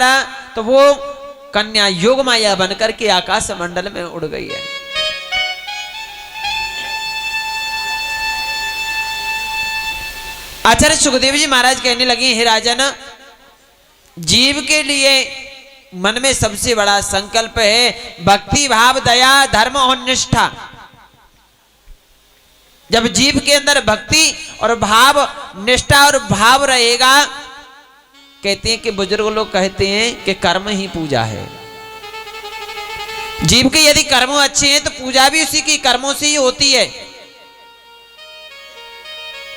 मारा तो वो कन्या योग माया बनकर के आकाश मंडल में उड़ गई है। आचार्य सुखदेव जी महाराज कहने लगे, हे राजन, जीव के लिए मन में सबसे बड़ा संकल्प है भक्ति भाव, दया, धर्म और निष्ठा। जब जीव के अंदर भक्ति और भाव, निष्ठा और भाव रहेगा, कहते हैं कि बुजुर्ग लोग कहते हैं कि कर्म ही पूजा है। जीव के यदि कर्म अच्छे हैं तो पूजा भी उसी की कर्मों से ही होती है।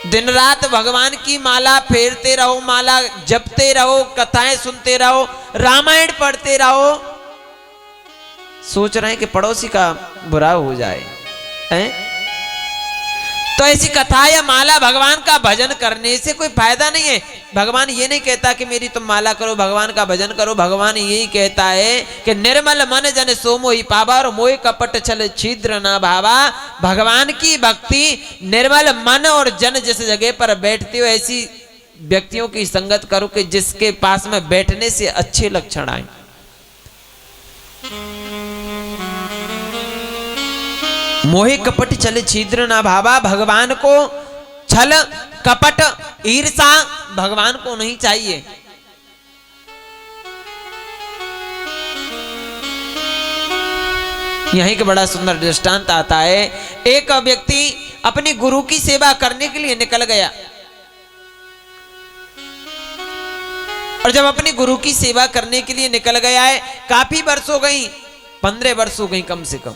दिन रात भगवान की माला फेरते रहो, माला जपते रहो, कथाएं सुनते रहो, रामायण पढ़ते रहो। सोच रहे हैं कि पड़ोसी का बुरा हो जाए, हैं? तो ऐसी कथा या माला भगवान का भजन करने से कोई फायदा नहीं है। भगवान ये नहीं कहता कि मेरी तुम माला करो, भगवान का भजन करो। भगवान यही कहता है कि निर्मल मन जन सो मोहि पावा और मोहि कपट छल छिद्र ना भावा। भगवान की भक्ति निर्मल मन और जन जिस जगह पर बैठते हो ऐसी व्यक्तियों की संगत करो कि जिसके पास में बैठने से अच्छे लक्षण आए। मोहे कपट छल छिद्र ना भावा। भगवान को छल, कपट, ईर्षा भगवान को नहीं चाहिए। यहीं का बड़ा सुंदर दृष्टांत आता है। एक व्यक्ति अपने गुरु की सेवा करने के लिए निकल गया और जब अपने गुरु की सेवा करने के लिए निकल गया है, काफी वर्ष हो गई, 15 वर्ष हो गई कम से कम।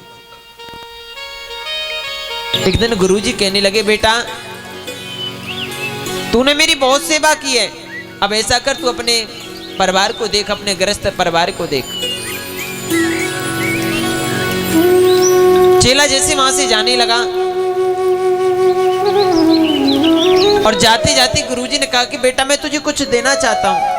एक दिन गुरुजी कहने लगे, बेटा तूने मेरी बहुत सेवा की है, अब ऐसा कर तू अपने परिवार को देख, अपने गृहस्थ परिवार को देख। चेला जैसे वहां से जाने लगा और जाते जाते गुरुजी ने कहा कि बेटा मैं तुझे कुछ देना चाहता हूं।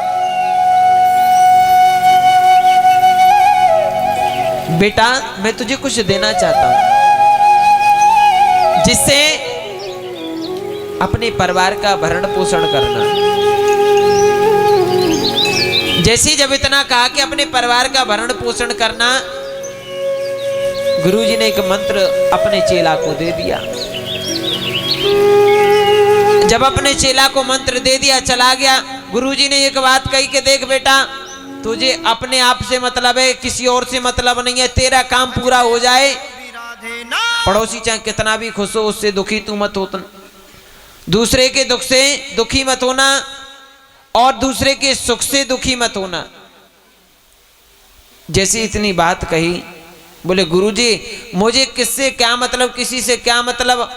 बेटा मैं तुझे कुछ देना चाहता हूं जिससे अपने परिवार का भरण पोषण करना। जैसे जब इतना कहा कि अपने परिवार का भरण पोषण करना, गुरुजी ने एक मंत्र अपने चेला को दे दिया। जब अपने चेला को मंत्र दे दिया, चला गया। गुरुजी ने एक बात कही कि देख बेटा, तुझे अपने आप से मतलब है, किसी और से मतलब नहीं है। तेरा काम पूरा हो जाए, पड़ोसी चाहे कितना भी खुश हो उससे दुखी तू मत होना, दूसरे के दुख से दुखी मत होना और दूसरे के सुख से दुखी मत होना। जैसे इतनी बात कही, बोले गुरुजी मुझे किससे क्या मतलब, किसी से क्या मतलब,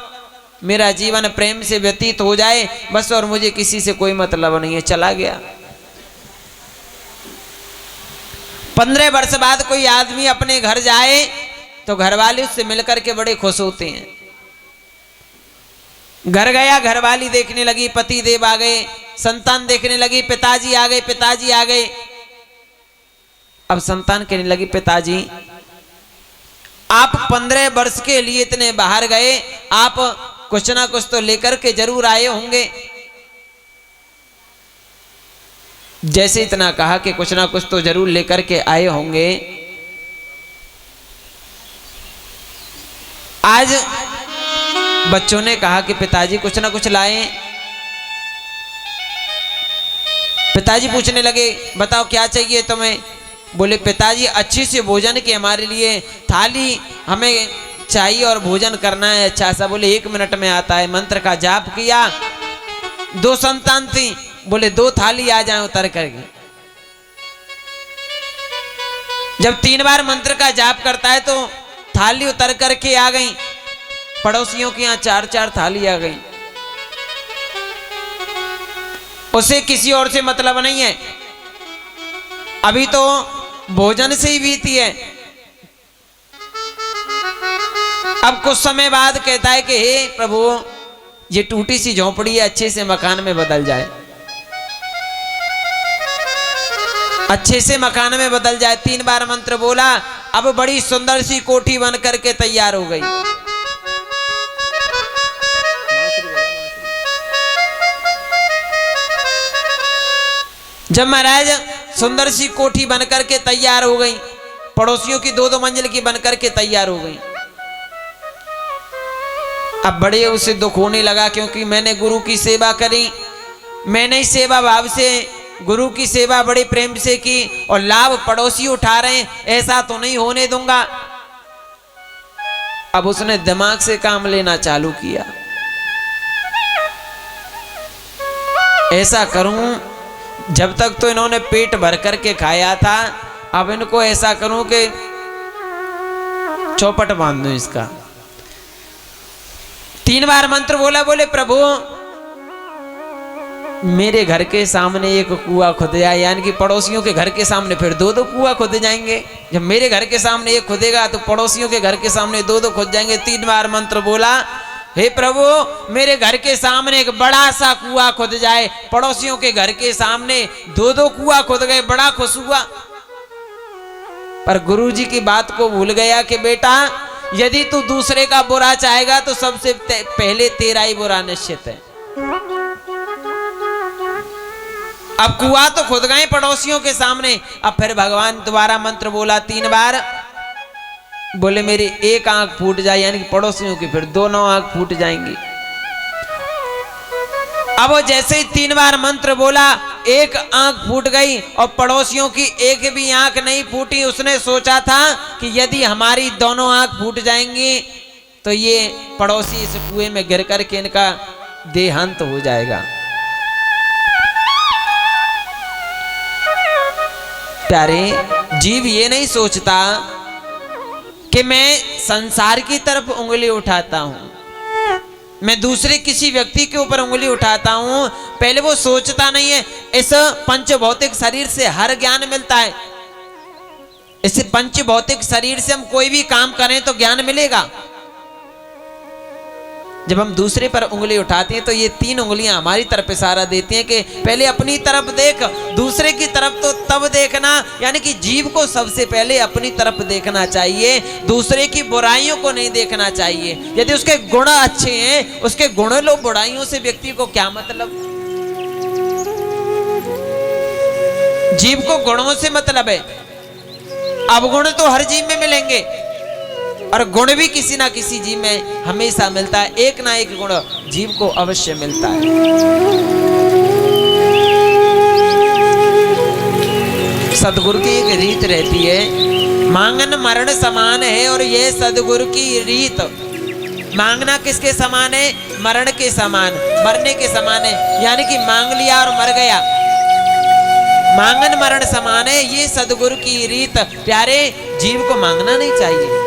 मेरा जीवन प्रेम से व्यतीत हो जाए बस, और मुझे किसी से कोई मतलब नहीं है। चला गया। 15 वर्ष बाद कोई आदमी अपने घर जाए तो घर वाले उससे मिलकर के बड़े खुश होते हैं। घर गया, घरवाली देखने लगी, पति देव आ गए, संतान देखने लगी, पिताजी आ गए, पिताजी आ गए। अब संतान कहने लगी, पिताजी आप 15 वर्ष के लिए इतने बाहर गए, आप कुछ ना कुछ तो लेकर के जरूर आए होंगे। जैसे इतना कहा कि कुछ ना कुछ तो जरूर लेकर के आए होंगे, आज बच्चों ने कहा कि पिताजी कुछ ना कुछ लाए। पिताजी पूछने लगे, बताओ क्या चाहिए तुम्हें? बोले पिताजी अच्छी से भोजन की हमारे लिए थाली हमें चाहिए और भोजन करना है अच्छा सा। बोले 1 मिनट में आता है। मंत्र का जाप किया, 2 संतान थी, बोले 2 थाली आ जाए उतर करके। जब 3 बार मंत्र का जाप करता है तो थाली उतर करके आ गई। पड़ोसियों के यहाँ 4-4 थाली आ गई। उसे किसी और से मतलब नहीं है, अभी तो भोजन से ही बीती है। अब कुछ समय बाद कहता है कि हे प्रभु, ये टूटी सी झोंपड़ी है, अच्छे से मकान में बदल जाए, अच्छे से मकान में बदल जाए। 3 बार मंत्र बोला, अब बड़ी सुंदर सी कोठी बन करके तैयार हो गई। जब महाराज सुंदर सी कोठी बनकर के तैयार हो गई, पड़ोसियों की 2-2 मंजिल की बनकर के तैयार हो गई। अब बड़े उसे दुख होने लगा, क्योंकि मैंने गुरु की सेवा करी, मैंने सेवा भाव से गुरु की सेवा बड़े प्रेम से की और लाभ पड़ोसी उठा रहे हैं, ऐसा तो नहीं होने दूंगा। अब उसने दिमाग से काम लेना चालू किया, ऐसा करूं, जब तक तो इन्होंने पेट भर करके खाया था, अब इनको ऐसा करूं कि चौपट बांध दूं इसका। 3 बार मंत्र बोला, बोले प्रभु मेरे घर के सामने एक कुआं खुद जाए, यानी कि पड़ोसियों के घर के सामने फिर 2-2 कुआं खुद जाएंगे। जब मेरे घर के सामने एक खुदेगा तो पड़ोसियों के घर के सामने 2-2 खुद जाएंगे। 3 बार मंत्र बोला, हे प्रभु मेरे घर के सामने एक बड़ा सा कुआं खुद जाए, पड़ोसियों के घर के सामने 2-2 कुआं खुद गए, बड़ा खुश हुआ। पर गुरुजी की बात को भूल गया कि बेटा यदि तू दूसरे का बुरा चाहेगा तो सबसे पहले तेरा ही बुरा निश्चित है। अब कुआं तो खुद गए पड़ोसियों के सामने। अब फिर भगवान दोबारा मंत्र बोला 3 बार, बोले मेरी एक आंख फूट जाए, यानी कि पड़ोसियों की फिर 2 आंख फूट जाएंगी। अब वो जैसे ही 3 बार मंत्र बोला, एक आंख फूट गई और पड़ोसियों की एक भी आंख नहीं फूटी। उसने सोचा था कि यदि हमारी दोनों आंख फूट जाएंगी तो ये पड़ोसी इस कुएं में गिर करके इनका देहांत हो जाएगा। प्यारे, जीव ये नहीं सोचता कि मैं संसार की तरफ उंगली उठाता हूं, मैं दूसरे किसी व्यक्ति के ऊपर उंगली उठाता हूं। पहले वो सोचता नहीं है इस पंच भौतिक शरीर से हर ज्ञान मिलता है, इस पंच भौतिक शरीर से हम कोई भी काम करें तो ज्ञान मिलेगा। जब हम दूसरे पर उंगली उठाते हैं तो ये 3 उंगलियां हमारी तरफ इशारा देती हैं कि पहले अपनी तरफ देख, दूसरे की तरफ तो तब देखना। यानी कि जीव को सबसे पहले अपनी तरफ देखना चाहिए, दूसरे की बुराइयों को नहीं देखना चाहिए। यदि उसके गुण अच्छे हैं, उसके गुण लो, बुराइयों से व्यक्ति को क्या मतलब। जीव को गुणों से मतलब है। अवगुण तो हर जीव में मिलेंगे और गुण भी किसी ना किसी जीव में हमेशा मिलता है। एक ना एक गुण जीव को अवश्य मिलता है। सदगुरु की एक रीत रहती है, मांगन मरण समान है, और यह सदगुरु की रीत। मांगना किसके समान है? मरण के समान, मरने के समान है। यानी कि मांग लिया और मर गया, मांगन मरण समान है, ये सदगुरु की रीत। प्यारे, जीव को मांगना नहीं चाहिए।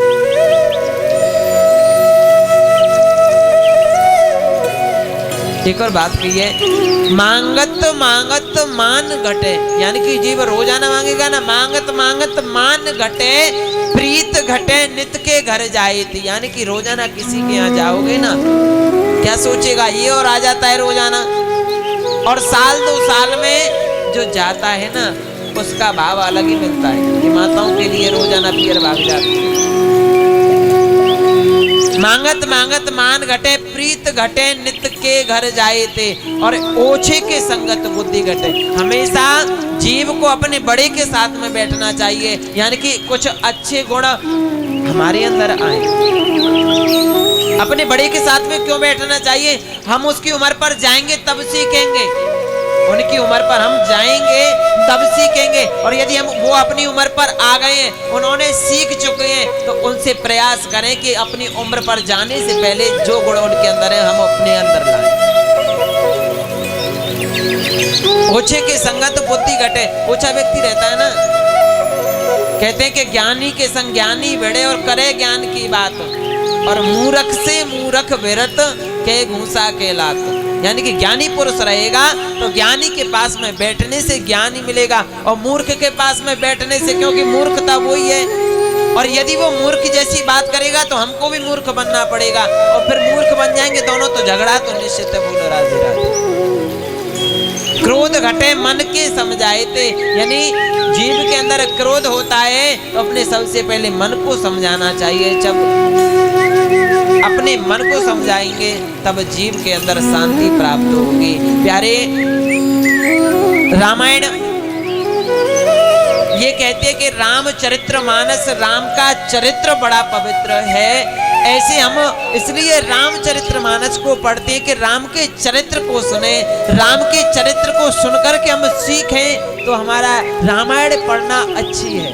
एक और बात कही है, मांगत मांगत मान घटे, यानी कि जीव रोजाना मांगेगा ना, मांगत मांगत मान घटे, प्रीत घटे नित के घर जाए थी। यानी कि रोजाना किसी के यहाँ जाओगे ना, क्या सोचेगा ये और आ जाता है रोजाना, और साल 2 साल में जो जाता है ना उसका भाव अलग ही मिलता है। कि माताओं के लिए रोजाना पियर भाग जाती है। मांगत मांगत मान घटे, प्रीत घटे नित के घर जाए थे, और ओछे के संगत बुद्धि घटे। हमेशा जीव को अपने बड़े के साथ में बैठना चाहिए, यानी कि कुछ अच्छे गुण हमारे अंदर आए। अपने बड़े के साथ में क्यों बैठना चाहिए? हम उसकी उम्र पर जाएंगे तब सीखेंगे, उनकी उम्र पर हम जाएंगे तब सीखेंगे। और यदि हम वो अपनी उम्र पर आ गए हैं, उन्होंने सीख चुके हैं, तो उनसे प्रयास करें कि अपनी उम्र पर जाने से पहले जो गुण उनके अंदर है हम अपने अंदर लाएं। ओछे के संगत बुद्धि घटे। ओछा व्यक्ति रहता है ना, कहते हैं कि ज्ञानी के संग ज्ञानी भिड़े और करे ज्ञान की बात, और मूर्ख से मूर्ख विरत के घूसा के लात। यानी कि ज्ञानी पुरुष रहेगा तो ज्ञानी के पास में बैठने से ज्ञान ही मिलेगा, और मूर्ख के पास में बैठने से, क्योंकि मूर्खता वही है। और यदि वो मूर्ख जैसी बात करेगा तो हमको भी मूर्ख बनना पड़ेगा, और फिर मूर्ख बन जाएंगे दोनों, तो झगड़ा तो निश्चित है। बोलो राधे राधे। क्रोध घटे मन के समझाए थे, यानी जीव के अंदर क्रोध होता है तो अपने सबसे पहले मन को समझाना चाहिए। जब अपने मन को समझाएंगे तब जीव के अंदर शांति प्राप्त होगी। प्यारे, रामायण कहती है कि रामचरितमानस, राम का चरित्र बड़ा पवित्र है। ऐसे हम इसलिए रामचरितमानस को पढ़ते हैं कि राम के चरित्र को सुने, राम के चरित्र को सुनकर के हम सीखें तो हमारा रामायण पढ़ना अच्छी है।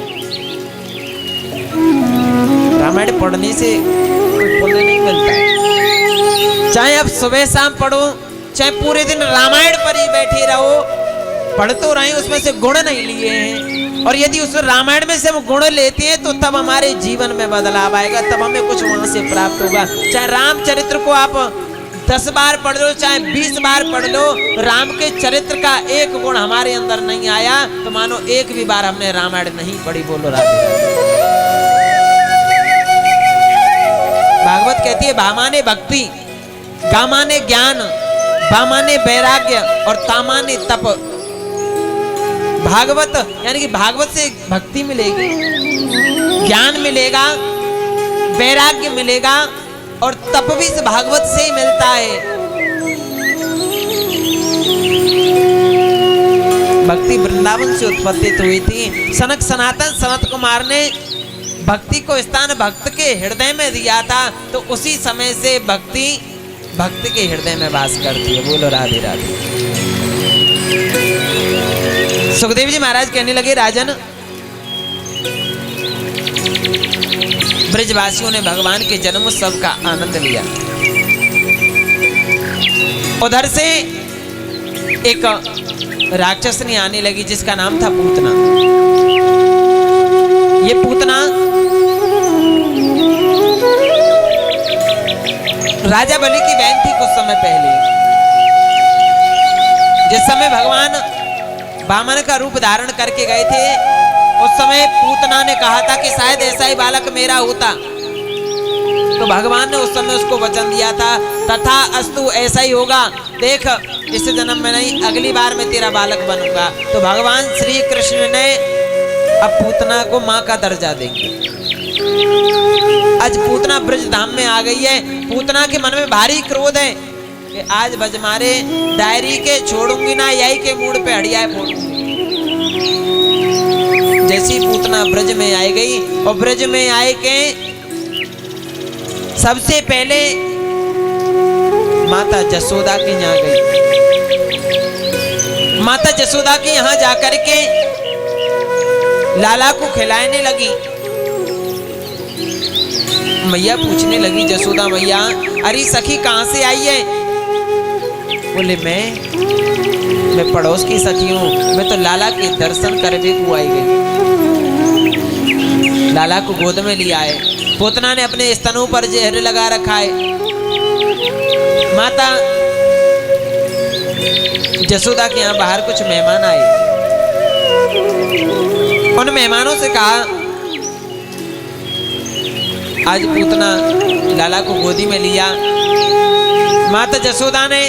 रामायण पढ़ने से कोई पुण्य नहीं मिलता। चाहे आप सुबह शाम पढ़ो, चाहे पूरे दिन रामायण पर ही बैठे रहो, पढ़ तो रहे, उसमें से गुण नहीं लिए हैं। और यदि उस रामायण में से हम गुण लेते हैं तो तब हमारे जीवन में बदलाव आएगा, तब हमें कुछ वहां से प्राप्त होगा। चाहे रामचरित्र को आप 10 बार पढ़ लो, चाहे 20 बार पढ़ लो, राम के चरित्र का एक गुण हमारे अंदर नहीं आया तो मानो एक भी बार हमने रामायण नहीं पढ़ी। बोलो राधे राधे। भागवत कहती है भा माने भक्ति, गा माने ज्ञान, भा माने वैराग्य और ता माने तप। भागवत यानी कि भागवत से भक्ति मिलेगी, ज्ञान मिलेगा, वैराग्य मिलेगा और तप भी इस भागवत से ही मिलता है। भक्ति वृंदावन से उत्पत्ति हुई थी। सनक सनातन सनत कुमार ने भक्ति को स्थान भक्त के हृदय में दिया था, तो उसी समय से भक्ति भक्त के हृदय में वास करती है। बोलो राधे राधे। सुखदेव जी महाराज कहने लगे, राजन, ब्रजवासियों ने भगवान के जन्म उत्सव का आनंद लिया। उधर से एक राक्षसनी आने लगी जिसका नाम था पूतना। ये पूतना राजा बलि की बहन थी कुछ समय पहले। जिस समय भगवान वामन का रूप धारण करके गए थे, उस समय पूतना ने कहा था कि शायद ऐसा ही बालक मेरा होता, तो भगवान ने उस समय उसको वचन दिया था, तथा अस्तु, ऐसा ही होगा, देख इस जन्म में नहीं अगली बार मैं तेरा बालक बनूंगा। तो भगवान श्री कृष्ण ने अब पूतना को मां का दर्जा देंगे। आज पूतना ब्रज धाम में आ गई है। पूतना के मन में भारी क्रोध है कि आज बजमारे डायरी के छोड़ूंगी ना, यही के मूड पे हड़ियाए फोड़ूंगी। जैसी पूतना ब्रज में आई गई और ब्रज में आए के सबसे पहले माता जसोदा के यहाँ गई। माता जसोदा के यहाँ जाकर के लाला को खिलाने लगी। मैया पूछने लगी, जसोदा मैया, अरे सखी कहां से आई है? बोले मैं पड़ोस की सखी हूँ, मैं तो लाला के दर्शन करने को आई गई। लाला को गोद में लिया है। पूतना ने अपने स्तनों पर जहर लगा रखा है। माता जसोदा के यहाँ बाहर कुछ मेहमान आए। उन मेहमानों से कहा, आज पूतना लाला को गोदी में लिया। माता जसोदा ने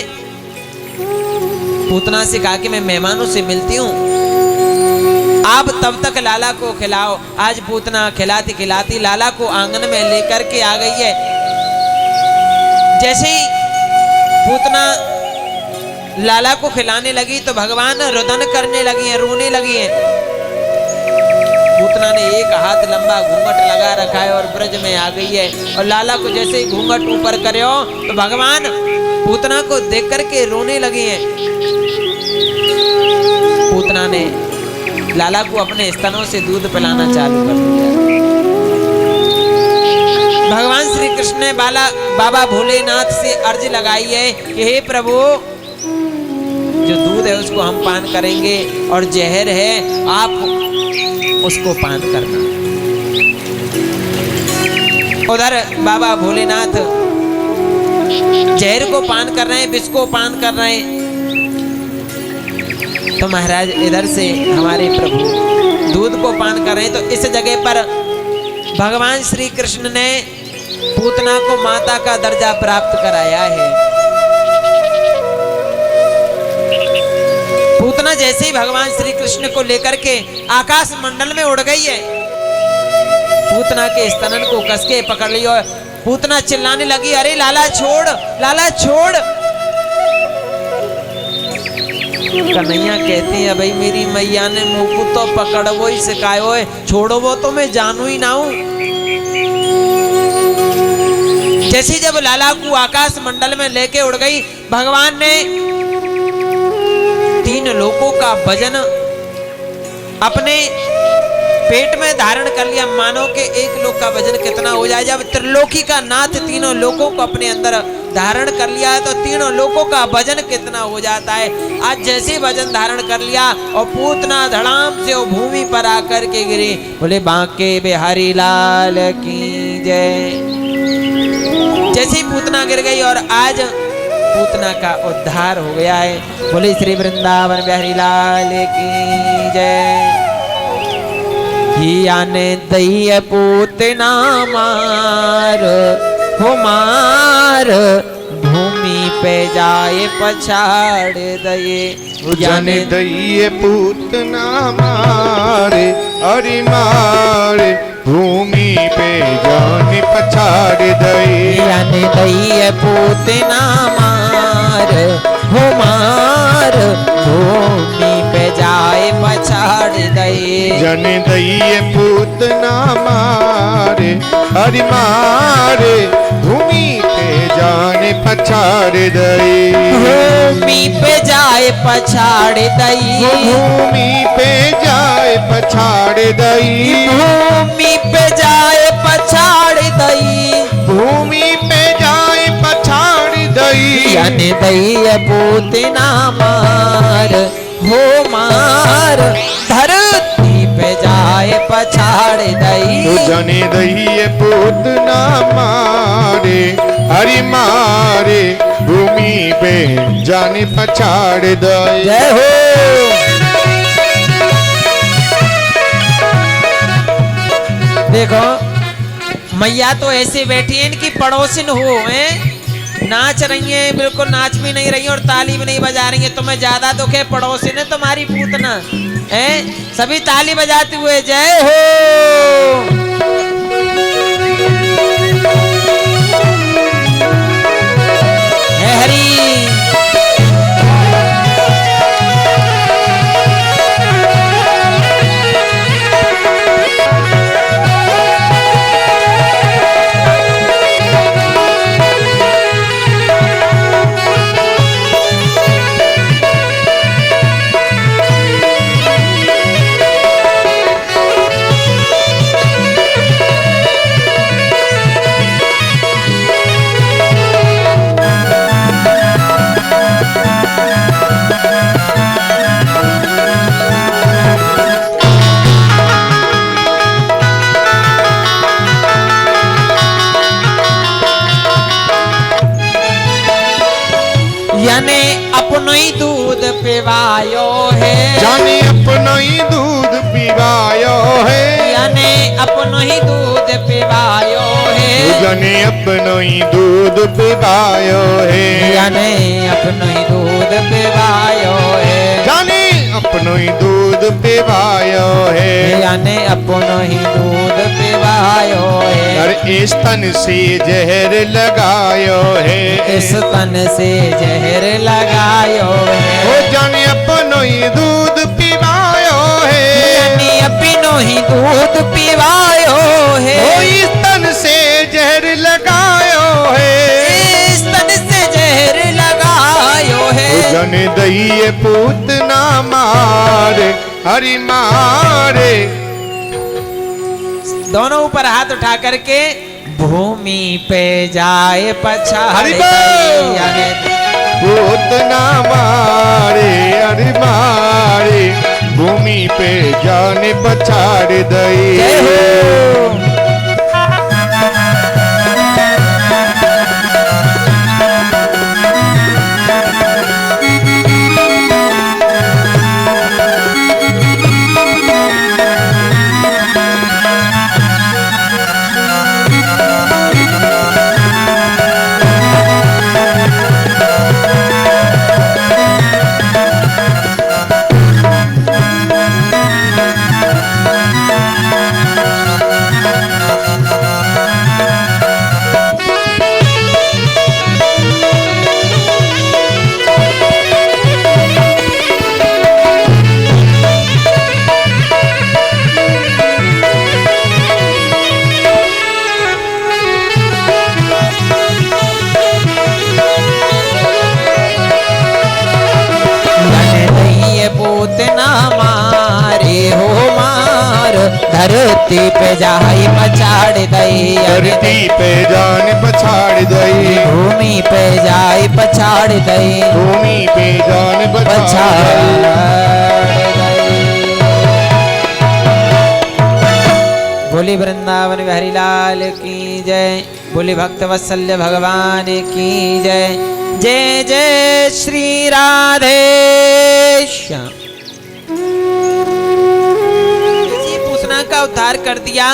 पूतना से कहा कि मैं मेहमानों से मिलती हूँ, आप तब तक लाला को खिलाओ। आज पूतना खिलाती खिलाती लाला को आंगन में लेकर के आ गई है। जैसे ही पूतना लाला को खिलाने लगी तो भगवान रुदन करने लगी है, रोने लगी है। पूतना ने एक हाथ लंबा घूंघट लगा रखा है और ब्रज में आ गई है। और लाला को जैसे ही घूंघट ऊपर करे हो तो भगवान पूतना को देख करके रोने लगी है। पूतना ने लाला को अपने स्तनों से दूध पिलाना चालू कर दिया। भगवान श्री कृष्ण ने बाबा भोलेनाथ से अर्ज लगाई है कि हे प्रभु, जो दूध है उसको हम पान करेंगे और जहर है आप उसको पान करना। उधर बाबा भोलेनाथ जहर को पान कर रहे हैं, विष को पान कर रहे हैं। तो महाराज इधर से हमारे प्रभु दूध को पान कर रहे हैं। तो इस जगह पर भगवान श्री कृष्ण ने पूतना को माता का दर्जा प्राप्त कराया है। पूतना जैसे ही भगवान श्री कृष्ण को लेकर के आकाश मंडल में उड़ गई है, पूतना के स्तनन को कसके पकड़ लिया और पूतना चिल्लाने लगी, अरे लाला छोड़, लाला छोड़। कन्हैया कहते हैं भाई मेरी मैया ने मुँह को तो पकड़ो ही सिखायो है, छोड़ो वो तो मैं जानू ही ना हूं। जैसे जब लाला को आकाश मंडल में लेके उड़ गई, भगवान ने 3 लोगों का वजन अपने पेट में धारण कर लिया। मानो के 1 लोक का वजन कितना हो जाए। जब त्रिलोकी का नाथ 3 लोगों को अपने अंदर धारण कर लिया है तो 3 लोगों का वजन कितना हो जाता है। आज जैसे वजन धारण कर लिया और पूतना धड़ाम से वो भूमि पर आकर के गिरी। बोले बांके बिहारी लाल की जय। जैसे ही पूतना गिर गई और आज पूतना का उद्धार हो गया है। बोले श्री वृंदावन बिहारी लाल की जय। आने दई पूतना मार हो मार, भूमि पे जाए पछाड़ दये। जाने दई पूतना मारे अरे मारे, भूमि पे जाने पछाड़ दये। जाने दई पूतना मार हो मार, भूमि पे जाए पछाड़ दये। जाने दई पूतना मारे अरे मारे, भूमि पे जाने पछाड़ दये। भूमि पे जाए पछाड़ दई। भूमि पे जाए पछाड़ दई। भूमि पे जाए पछाड़ दई। भूमि पे जाए पछाड़ दई। जाने दई पूतना मार हो मार, धरती पे जाए पछाड़ दई। जाने दई पूतना मारे हरि मारे, भूमि पे जाने पछाड़ दई। जय हो। देखो मैया तो ऐसे बैठी है, इनकी पड़ोसिन हो हैं, नाच रही हैं, बिल्कुल नाच भी नहीं रही हैं और ताली भी नहीं बजा रही हैं। तुम्हें ज्यादा दुख है, पड़ोसिन है तुम्हारी पूतना है, सभी ताली बजाते हुए जय हो। हरी जाने अपनो ही दूध पिवायो है। जाने अपनो ही दूध पिवायो है। जाने अपनो ही दूध पिवायो है। जाने अपनो ही दूध पिवायो है। जाने अपनो ही दूध पिवायो है। जाने अपनो ही दूध पिवायो है। जाने अपनो ही दूध पिवायो है। और इस तन से जहर लगायो है। इस तन से जहर लगायो है। ओ जाने अपनो ही दूध पिवायो है। जाने अपनो ही दूध पिवायो है। ओ इस तन से जहर लगायो है। इस तन से जहर लगायो है। ओ जाने दई पूतना मारे हरि मारे। दोनों ऊपर हाथ उठा करके भूमि पे जाए पछाड़ दई। पूतना मारे हरि मारे, भूमि पे जाने पछाड़ दई। धरती पे जाई पछाड़ दई, धरती पे जान पछाड़ दई, भूमि पे जाई पछाड़ दई, भूमि पे जान पछाड़ पछाड़ दई। बोली वृंदावन बिहारी लाल की जय, बोली भक्त वत्सल्य भगवान की जय। जय जय श्री राधे श्याम। पूतना का उद्धार कर दिया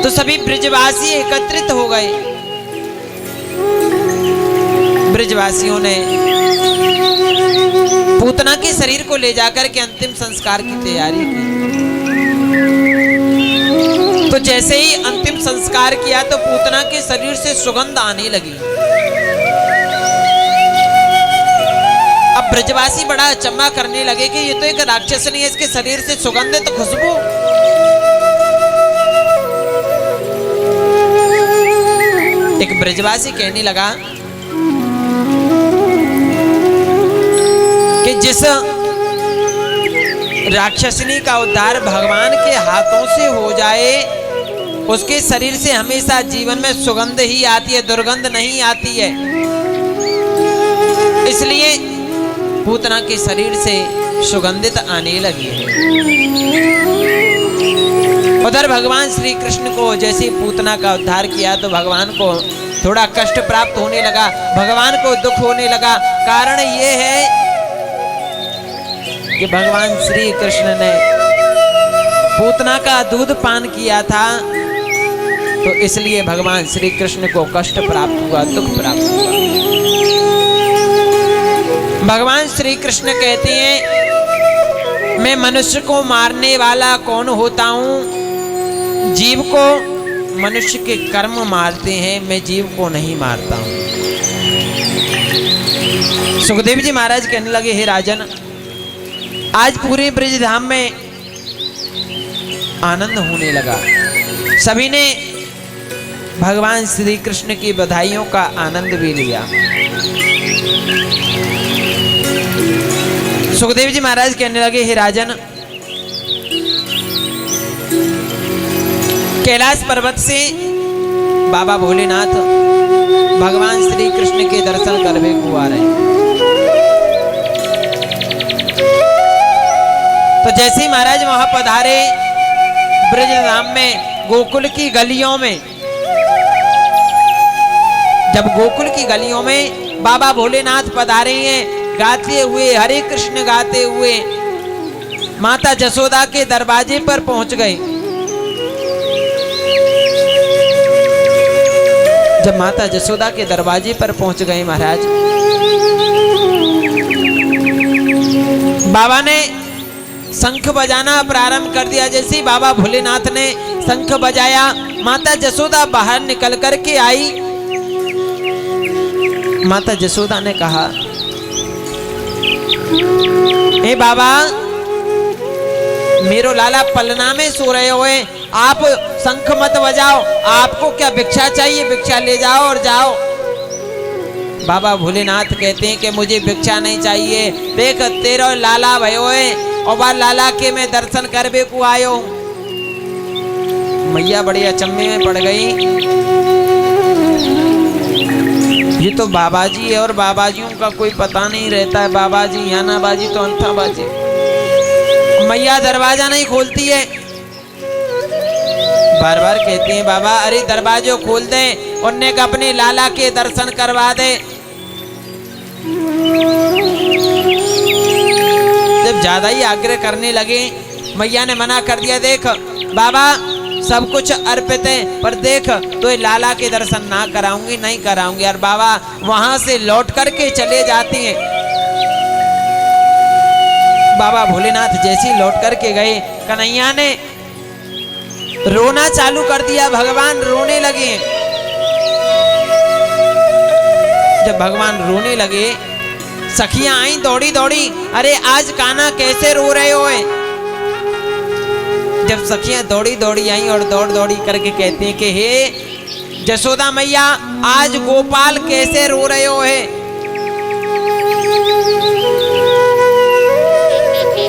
तो सभी ब्रजवासी एकत्रित हो गए। ब्रजवासियों ने पूतना के शरीर को ले जाकर के अंतिम संस्कार की तैयारी की। तो जैसे ही अंतिम संस्कार किया तो पूतना के शरीर से सुगंध आने लगी। अब ब्रजवासी बड़ा अचंभा करने लगे कि ये तो एक राक्षस नहीं है, इसके शरीर से सुगंध है तो खुशबू। एक ब्रजवासी कहने लगा कि जिस राक्षसनी का उद्धार भगवान के हाथों से हो जाए उसके शरीर से हमेशा जीवन में सुगंध ही आती है, दुर्गंध नहीं आती है। इसलिए पूतना के शरीर से सुगंधित आने लगी है। उधर भगवान श्री कृष्ण को जैसे पूतना का उद्धार किया तो भगवान को थोड़ा कष्ट प्राप्त होने लगा, भगवान को दुख होने लगा। कारण ये है कि भगवान श्री कृष्ण ने पूतना का दूध पान किया था, तो इसलिए भगवान श्री कृष्ण को कष्ट प्राप्त हुआ, दुख प्राप्त हुआ। भगवान श्री कृष्ण कहते हैं मैं मनुष्य को मारने वाला कौन होता हूं? जीव को मनुष्य के कर्म मारते हैं, मैं जीव को नहीं मारता हूं। सुखदेव जी महाराज कहने लगे हे राजन, आज पूरे ब्रजधाम में आनंद होने लगा। सभी ने भगवान श्री कृष्ण की बधाइयों का आनंद भी लिया। सुखदेव जी महाराज कहने लगे हे राजन, कैलाश पर्वत से बाबा भोलेनाथ भगवान श्री कृष्ण के दर्शन करने को आ रहे हैं। तो जैसे ही महाराज वहां पधारे ब्रजधाम में गोकुल की गलियों में, जब गोकुल की गलियों में बाबा भोलेनाथ पधारे हैं, गाते हुए हरे कृष्ण गाते हुए माता जसोदा के दरवाजे पर पहुंच गए। जब माता जसोदा के दरवाजे पर पहुंच गए महाराज, बाबा ने शंख बजाना प्रारंभ कर दिया। जैसे ही बाबा भोलेनाथ ने शंख बजाया, माता जसोदा बाहर निकल करके आई। माता जसोदा ने कहा हे बाबा, मेरो लाला पलना में सो रहे हुए, आप शंख मत बजाओ, आपको क्या भिक्षा चाहिए? भिक्षा ले जाओ और जाओ। बाबा भोलेनाथ कहते हैं कि मुझे भिक्षा नहीं चाहिए, देख तेरा लाला भयो है और वह लाला के मैं दर्शन करबे को आयो। मैया बड़ी अचंभे में पड़ गई। ये तो बाबाजी है और बाबाजियों का कोई पता नहीं रहता है, बाबाजी या ना बाजी तो अंथा बाजी। मैया दरवाजा नहीं खोलती है, बार बार कहती हैं बाबा अरे दरवाजा खोल दे, उनने का अपने लाला के दर्शन करवा दे। जब ज्यादा ही आग्रह करने लगे, मैया ने मना कर दिया, देख बाबा सब कुछ अर्पित है, पर देख तो लाला के दर्शन ना कराऊंगी, नहीं कराऊंगी। और बाबा वहां से लौट करके चले जाती हैं। बाबा भोलेनाथ जैसे ही लौट करके गए, कन्हैया ने रोना चालू कर दिया, भगवान रोने लगे। जब भगवान रोने लगे, सखियां आई दौड़ी दौड़ी, अरे आज कान्हा कैसे रो रहे हो? जब सखियां दौड़ी दौड़ी आई और दौड़ दौड़ी करके कहती हैं कि हे जसोदा मैया, आज गोपाल कैसे रो रहे हो?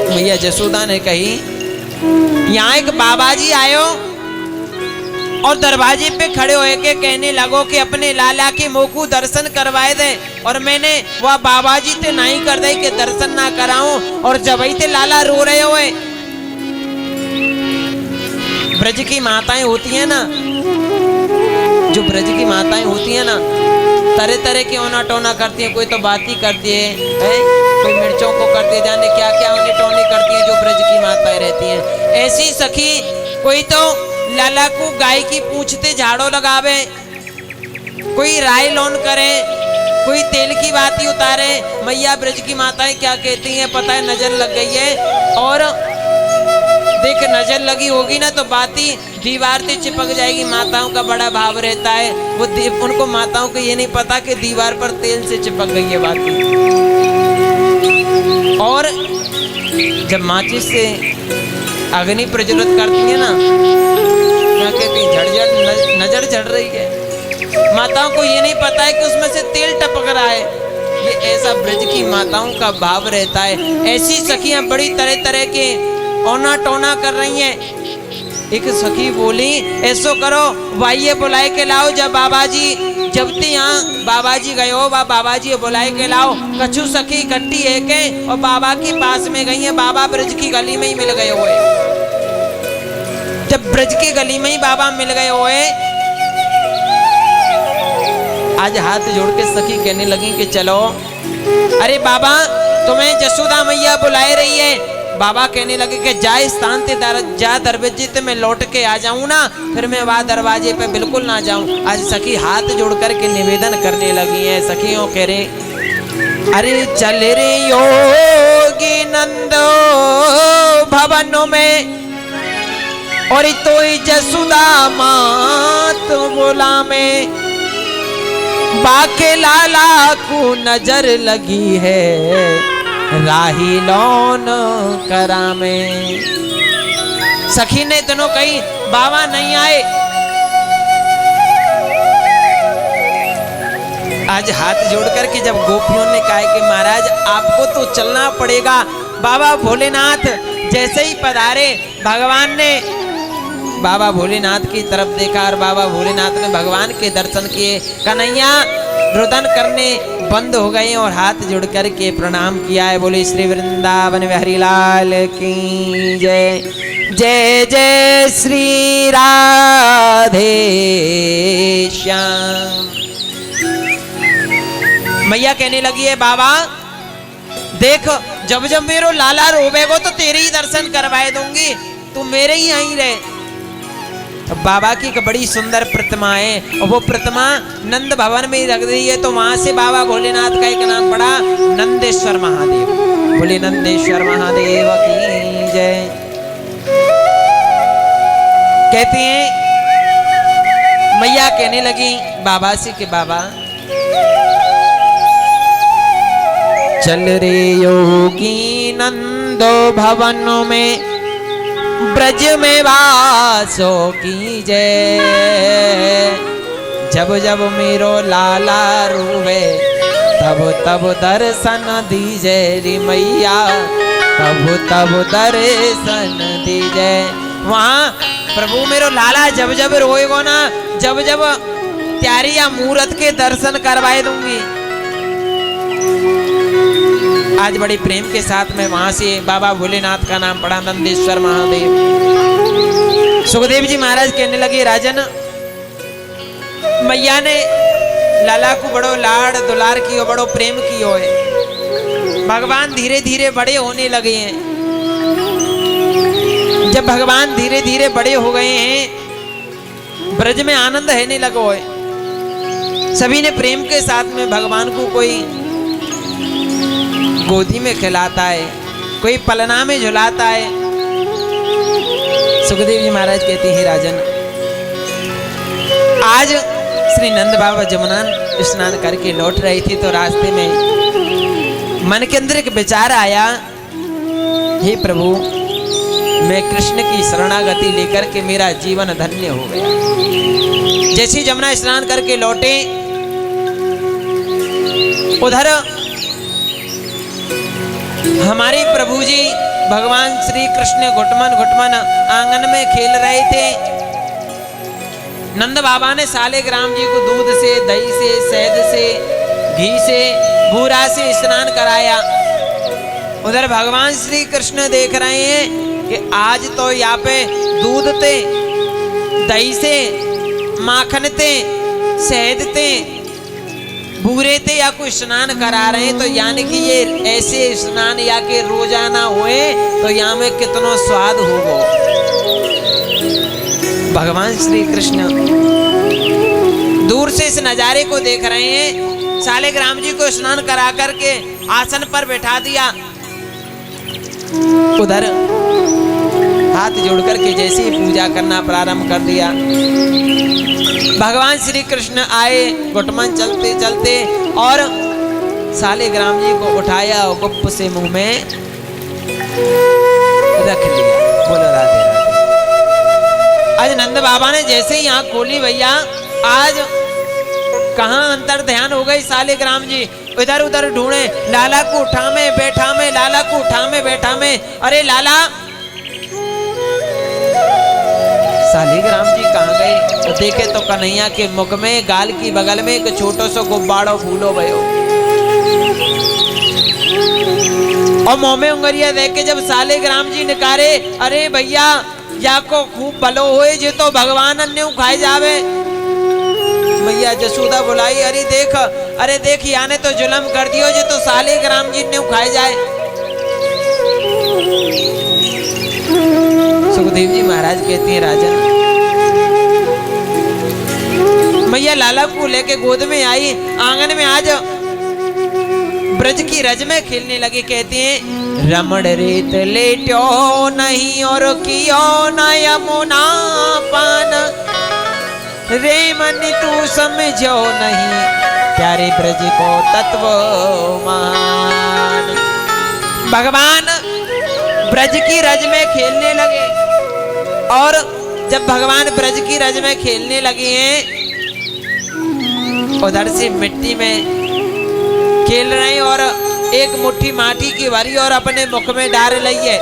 मैया जसोदा ने कही यहाँ एक बाबा जी आयो और दरवाजे पे खड़े होए के कहने लगो कि अपने लाला के मुंह को दर्शन करवाए दे। और मैंने वह बाबा जी ते नहीं कर दे कि दर्शन ना कराऊं। और जब ही ते लाला रो रहे हुए, ब्रज की माताएं होती हैं ना, जो ब्रज की माताएं होती हैं ना, तरह तरह के ओना टोना करती हैं। कोई तो बाती करती है, कोई मिर्चों को करती है, जाने क्या क्या ओनी टोनी करती है जो ब्रज की माताएं रहती हैं। ऐसी सखी कोई तो लाला को गाय की पूंछते झाड़ो लगावे, कोई राय लोन करे, कोई तेल की बाती उतारे। मैया ब्रज की माताएं क्या कहती हैं पता है, नजर लग गई है और देख नजर लगी होगी ना तो बाती दीवार से चिपक जाएगी। माताओं का बड़ा भाव रहता है, वो उनको माताओं को ये नहीं पता कि दीवार पर तेल से चिपक गई है बाती। और जब माचिस से अग्नि प्रज्वलित करती है ना, क्या कहती झड़झड़ नजर चढ़ रही है। माताओं को ये नहीं पता है कि उसमें से तेल टपक रहा है। ये ऐसा ब्रज की माताओं का भाव रहता है। ऐसी सखियां बड़ी तरह तरह के ओना टोना कर रही हैं। एक सखी बोली ऐसो करो वाइये बुलाए के लाओ। जब बाबा जी जब ते यहाँ बाबा जी गए हो, बाबा जी बुलाए के लाओ। कछु सखी इकट्ठी है के और बाबा के पास में गई है। बाबा ब्रज की गली में ही मिल गए हुए। जब ब्रज की गली में ही बाबा मिल गए हुए, आज हाथ जोड़ के सखी कहने लगी कि चलो, अरे बाबा तुम्हें जसोदा मैया बुलाए रही है। बाबा कहने लगे कि जा स्थान ते जा दरवाजे ते मैं लौट के आ जाऊं ना, फिर मैं वहां दरवाजे पे बिल्कुल ना जाऊं। आज सखी हाथ जोड़ करके निवेदन करने लगी है। सखियों कह रहे अरे चल रे योगी नंदो भवनों में, और तो जसुदा मात बोला में, बाके लाला को नजर लगी है राही लौन करा में। सखी ने दोनों कही बाबा नहीं आए। आज हाथ जोड़ करके जब गोपियों ने कहा कि महाराज आपको तो चलना पड़ेगा। बाबा भोलेनाथ जैसे ही पधारे, भगवान ने बाबा भोलेनाथ की तरफ देखा और बाबा भोलेनाथ ने भगवान के दर्शन किए। कन्हैया रुदन करने बंद हो गए और हाथ जोड़ करके प्रणाम किया है। बोले श्री वृंदावन बिहारी लाल की जय। जय जय श्री राधे श्याम। मैया कहने लगी है बाबा देख, जब जब मेरो लाला रोवेगो तो तेरे ही दर्शन करवाए दूंगी, तू मेरे ही यहीं रहे। बाबा की एक बड़ी सुंदर प्रतिमा है और वो प्रतिमा नंद भवन में ही रख दी है। तो वहां से बाबा भोलेनाथ का एक नाम पड़ा नंदेश्वर महादेव। बोले नंदेश्वर महादेव की जय। कहती हैं मैया कहने लगी बाबा से कि बाबा चल रे योगी नंदो भवनों में, ब्रज में वासो की जय। जब जब मेरो लाला रोवे तब तब दर्शन दीजे रे मैया, तब तब दर्शन दीजे। वहाँ प्रभु मेरो लाला जब जब रोएगो ना, जब जब त्यारी या मूर्त के दर्शन करवाए दूंगी। आज बड़े प्रेम के साथ में वहां से बाबा भोलेनाथ का नाम पड़ा नंदेश्वर महादेव। सुखदेव जी महाराज कहने लगे राजन, मैया ने लाला को बड़ो लाड़ दुलार कियो, बड़ो प्रेम कियो है। भगवान धीरे धीरे बड़े होने लगे हैं। जब भगवान धीरे धीरे बड़े हो गए हैं, ब्रज में आनंद रहने लगो है। सभी ने प्रेम के साथ में भगवान को कोई गोदी में खिलाता है, कोई पलना में झुलाता है। सुखदेव जी महाराज कहते हैं राजन, आज श्री नंद बाबा जमुना स्नान करके लौट रही थी तो रास्ते में मन के अंदर एक विचार आया, हे प्रभु मैं कृष्ण की शरणागति लेकर के मेरा जीवन धन्य हो गया। जैसे जमुना स्नान करके लौटे, उधर हमारे प्रभु जी भगवान श्री कृष्ण घुटमन घुटमन आंगन में खेल रहे थे। नंद बाबा ने सालिग्राम जी को दूध से, दही से, शहद से, घी से, बूरा से स्नान कराया। उधर भगवान श्री कृष्ण देख रहे हैं कि आज तो यहाँ पे दूध थे, दही से, माखन थे, शहद थे, बूरे थे, या कोई स्नान करा रहे हैं, तो यानी कि ये ऐसे स्नान या के रोजाना हुए तो यहाँ में कितना स्वाद होगा। भगवान श्री कृष्ण दूर से इस नजारे को देख रहे हैं। सालिग्राम जी को स्नान करा करके आसन पर बैठा दिया। उधर हाथ जोड़ करके जैसे ही पूजा करना प्रारंभ कर दिया। भगवान श्री कृष्ण आए, घुटमन चलते चलते और सालिग्राम जी को उठाया और गुप्त से मुंह में रख लिया। बोलो राधे राधे। आज नंद बाबा ने जैसे ही आंख खोली, भैया आज कहाँ अंतर ध्यान हो गई सालिग्राम जी। इधर उधर ढूंढे, लाला को उठा में बैठा में, लाला को उठा में बैठा में। अरे लाला, सालिग्राम जी कहाँ गए? तो देखे तो कन्हैया के मुख में, गाल की बगल में एक छोटो सो गुब्बाड़ो फूलो भयो, और मुंह में उंगलिया देख के जब सालिग्राम जी निकारे, अरे भैया या को खूब भलो होए जे तो भगवान अन्य खाए जावे। मैया जसोदा बुलाई, अरे देख याने तो जुलम कर दियो जे तो सालिग्राम जी ने खाए जाए। सुखदेव जी महाराज कहते हैं, राजन मैया लाला को लेके गोद में आई, आंगन में आज ब्रज की रज में खेलने लगे। कहते हैं, रमण रेत लेट्यो नहीं और कियो न यमुना पान, रे मन तू समझो नहीं प्यारे ब्रज को तत्व मान। भगवान ब्रज की रज में खेलने लगे, और जब भगवान ब्रज की रज में खेलने लगे हैं, उधर से मिट्टी में खेल रहे हैं और एक मुट्ठी माटी की भरी और अपने मुख में डाल रही है।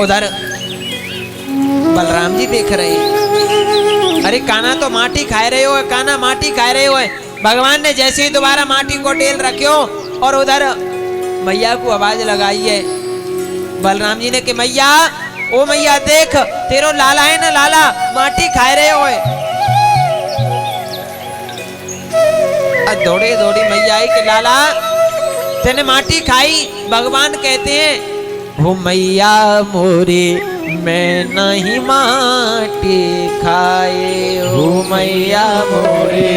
उधर बलराम जी देख रहे हैं, अरे कान्हा तो माटी खाए रहे हो, कान्हा माटी खाए रहे हो। भगवान ने जैसे ही दोबारा माटी को ढेल रखियो और उधर मैया को आवाज लगाई है बलराम जी ने कि मैया, ओ मैया देख, तेरो लाला है ना, लाला माटी खाए रहे हो। दौड़े दौड़ी मैया आई कि लाला तेने माटी खाई। भगवान कहते हैं, हो मैया मोरे मैं नहीं माटी खाए, हो मैया मोरे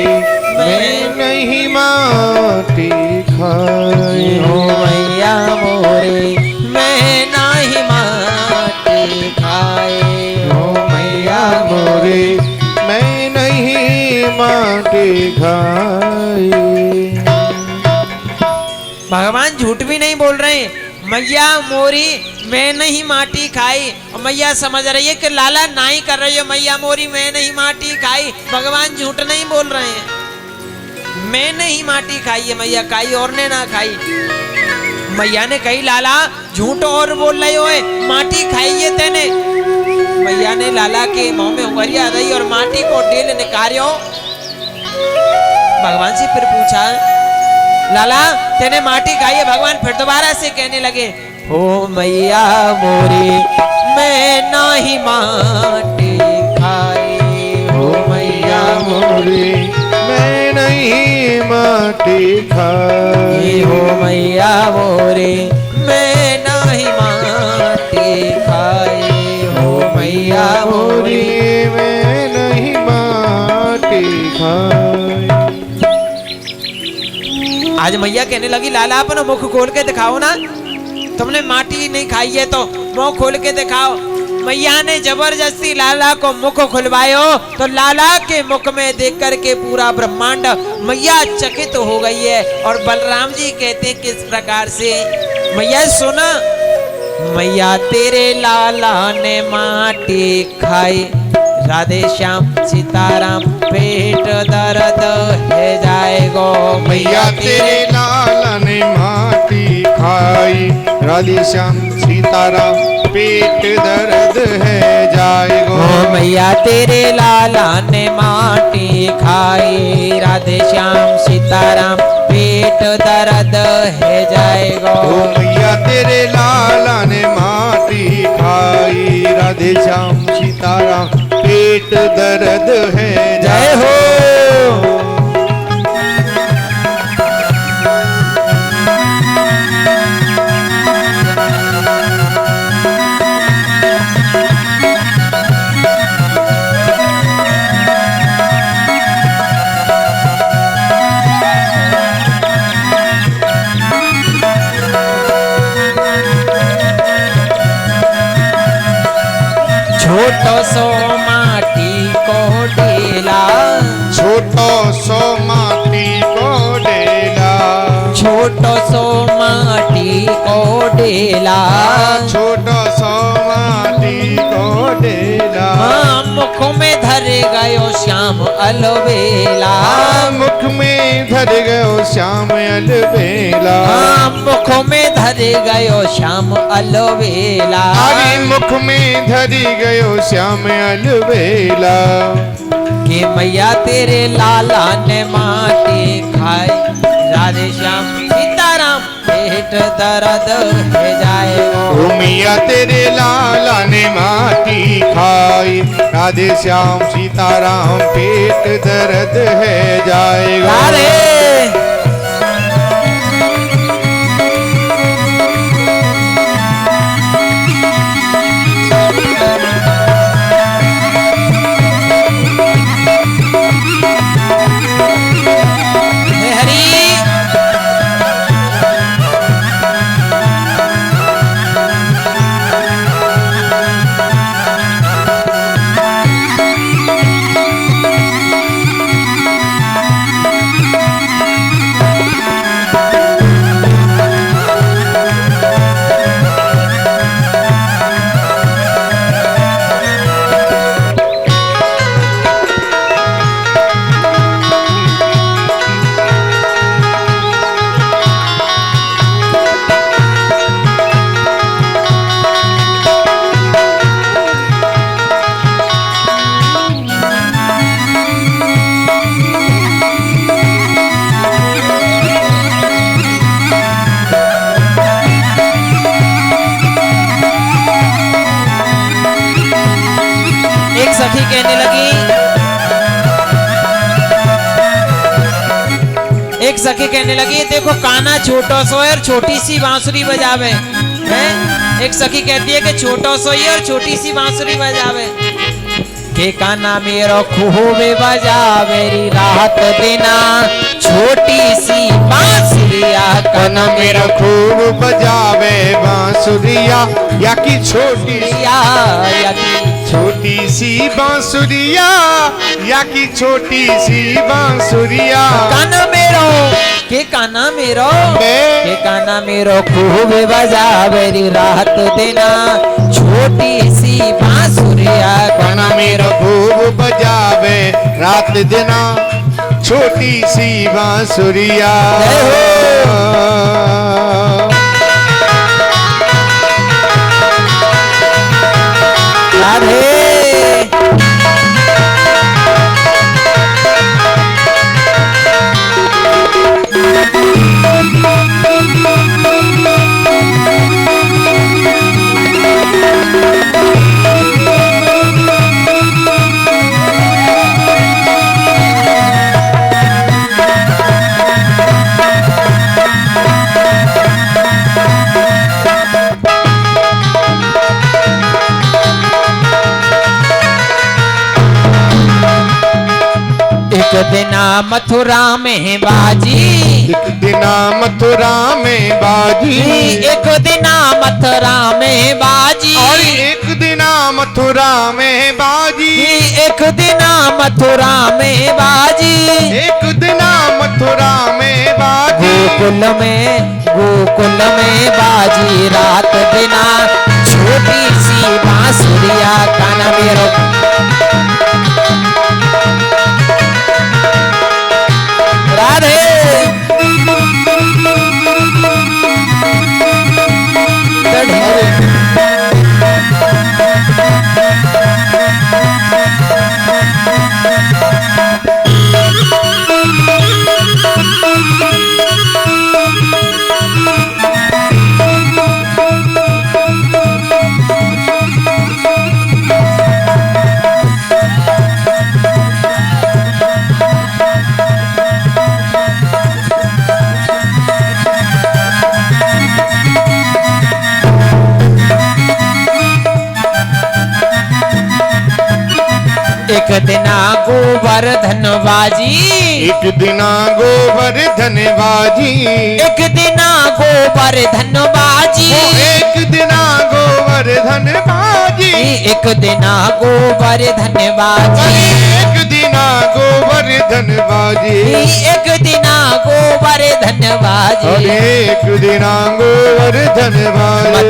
मैं नहीं माटी खाए, हो मैया मोरे मैं नहीं माटी खाए, हो मैया मोरे मैं नहीं माटी खाए। भगवान झूठ भी नहीं बोल रहे हैं, मैया मोरी मैं नहीं माटी खाई। और मैया समझ रही है कि लाला ना ही कर रही हो, मैया मोरी मैं नहीं माटी खाई। भगवान झूठ नहीं बोल रहे हैं, मैं नहीं माटी खाई है, मैया खाई और ने ना खाई। मैया ने कही, लाला झूठ और बोल रहे हो, माटी खाई है तेने। मैया ने लाला के मुंह में उंगलियां दी और माटी को ढेल निकालो। भगवान से फिर पूछा, लाला तेने माटी खाई है? भगवान फिर दोबारा से कहने लगे, ओ मैया मोरी मैं नहीं माटी खाई, हो मैया मोरे मैं नहीं माटी खाई, हो मैया मोरे मैं नहीं माटी खाई, हो मैया मोरी मैं नहीं माटी खाई। आज मैया कहने लगी, लाला अपना मुख खोल के दिखाओ ना, तुमने माटी नहीं खाई है तो मुंह खोल के दिखाओ। मैया ने जबरदस्ती लाला को मुख खुलवायो, तो लाला के मुख में देख करके पूरा ब्रह्मांड मैया चकित हो गई है। और बलराम जी कहते हैं किस प्रकार से, मैया सुना, मैया तेरे लाला ने माटी खाई, राधे श्याम सीताराम पेट दर्द है जाएगो मैया तेरे लाला ने माटी खाई, राधे श्याम सीताराम पेट दर्द है जाएगो। ओ मैया तेरे लाला ने माटी खाई, राधे श्याम सीताराम पेट दर्द है जाएगो। ओ मैया तेरे लाला ने माटी खाई, राधे श्याम सीताराम पेट दर्द है जय हो। छोटो सो माटी को डेला, छोटो सो माटी को डेला, छोटो सो माटी को डेला, छोटो सो माटी को डेला। हाँ मुख में धर गयो श्याम अलबेला, मुख में धर गयो श्याम अलबेला, हाँ मुख में धर गयो श्याम अलबेला। अरे मुख में धरी गयो श्याम अलबेला। कि मैया तेरे लाला ने माटी खाई, राधे श्याम सीताराम पेट दर्द है जाएगो। ओ मैया तेरे लाला ने माटी खाई, राधे श्याम सीताराम पेट दर्द है जाएगा। अरे सखी कहने लगी, एक सखी कहने लगी देखो काना छोटो सो है और छोटी सी बांसुरी बजावे हैं। एक सखी कहती है कि छोटो सो ही और छोटी सी बांसुरी बजावे। के काना मेरो खूब बजावे रात दिना, छोटी सी बांसुरिया काना मेरा खूब बजावे बांसुरिया, या की छोटी छोटी सी बांसुरिया, या की छोटी सी बांसुरिया। काना मेरो के काना मेरो के काना मेरो खूब बजावे रात दिना, छोटी सी बांसुरिया। काना मेरा खूब बजावे रात दिना, छोटी सी बांसुरिया। राधे एक दिना मथुरा में बाजी, एक दिना मथुरा में बाजी, एक दिना मथुरा में बाजी, और एक दिना मथुरा में बाजी, एक दिना मथुरा में बाजी, एक दिना मथुरा में बाजी। गोकुल में बाजी रात दिना, छोटी सी बांसुरिया। काना मेरो एक दिना गोवर्धन बाजी, एक दिना गोवर्धन बाजी, एक दिना गोवर्धन बाजी, एक दिना गोवर्धन बाजी, एक दिना गोवर्धन बाजी, एक दिना गोवर्धन बाजी, एक दिना गोवर्धन बाजी, एक दिना गोवर्धन बाजी।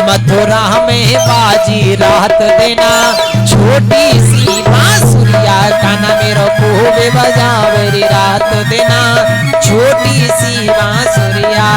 मथुरा में बाजी रात देना, छोटी सी बांसुरिया काना मेरो खूब बजावे रात देना, छोटी सी बांसुरिया।